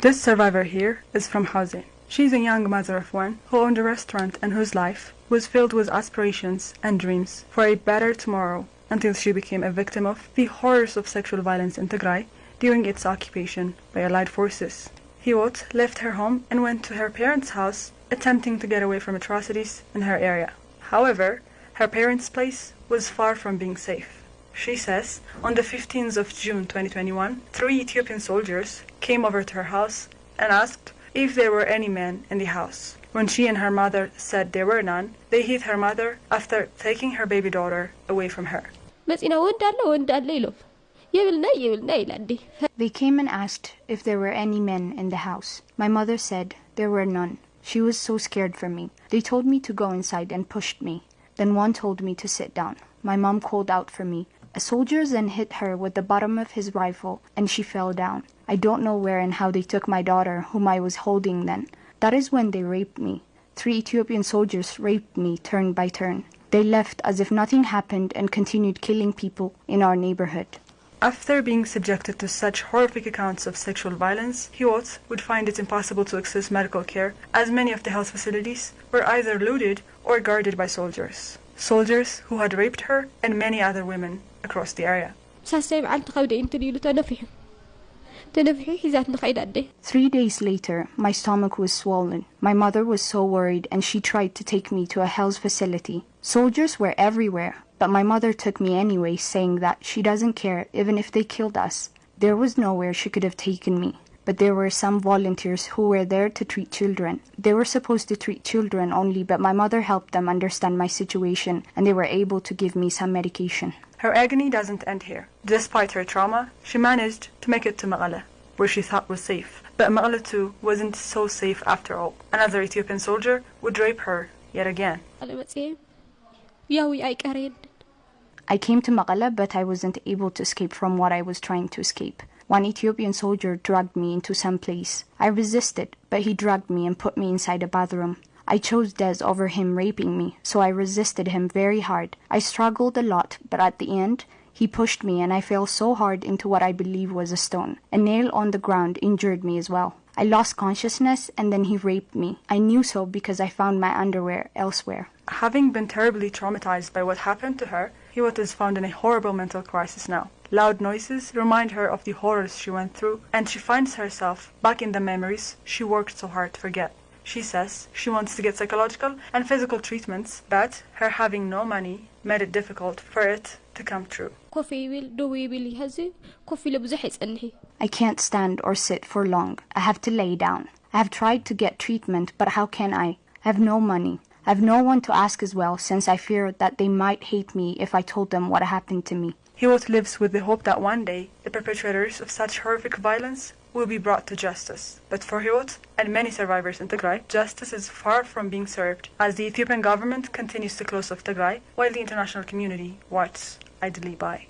This survivor here is from housing. She's a young mother of one who owned a restaurant and whose life was filled with aspirations and dreams for a better tomorrow until she became a victim of the horrors of sexual violence in Tigray during its occupation by Allied forces. Hiwot left her home and went to her parents' house, attempting to get away from atrocities in her area. However, her parents' place was far from being safe. She says, on the 15th of June 2021, 3 Ethiopian soldiers came over to her house and asked if there were any men in the house. When she and her mother said there were none, they hit her mother after taking her baby daughter away from her. They came and asked if there were any men in the house. My mother said there were none. She was so scared for me. They told me to go inside and pushed me. Then one told me to sit down. My mom called out for me. A soldier then hit her with the bottom of his rifle and she fell down. I don't know where and how they took my daughter, whom I was holding then. That is when they raped me. 3 Ethiopian soldiers raped me turn by turn. They left as if nothing happened and continued killing people in our neighborhood. After being subjected to such horrific accounts of sexual violence, Hiwot would find it impossible to access medical care as many of the health facilities were either looted or guarded by soldiers. Soldiers who had raped her and many other women across the area. 3 days later, my stomach was swollen. My mother was so worried and she tried to take me to a health facility. Soldiers were everywhere, but my mother took me anyway, saying that she doesn't care even if they killed us. There was nowhere she could have taken me, but there were some volunteers who were there to treat children. They were supposed to treat children only, but my mother helped them understand my situation and they were able to give me some medication. Her agony doesn't end here. Despite her trauma, she managed to make it to Mekelle, where she thought was safe. But Mekelle too wasn't so safe after all. Another Ethiopian soldier would rape her yet again. I came to Mekelle, but I wasn't able to escape from what I was trying to escape. One Ethiopian soldier dragged me into some place. I resisted, but he dragged me and put me inside a bathroom. I chose Des over him raping me, so I resisted him very hard. I struggled a lot, but at the end, he pushed me and I fell so hard into what I believe was a stone. A nail on the ground injured me as well. I lost consciousness and then he raped me. I knew so because I found my underwear elsewhere. Having been terribly traumatized by what happened to her, Hiwot is found in a horrible mental crisis now. Loud noises remind her of the horrors she went through, and she finds herself back in the memories she worked so hard to forget. She says she wants to get psychological and physical treatments, but her having no money made it difficult for it to come true. I can't stand or sit for long. I have to lay down. I have tried to get treatment, but how can I? I have no money. I have no one to ask as well, since I fear that they might hate me if I told them what happened to me. Hiwot lives with the hope that one day the perpetrators of such horrific violence will be brought to justice. But for Hiwot and many survivors in Tigray, justice is far from being served, as the Ethiopian government continues to close off Tigray while the international community watches idly by.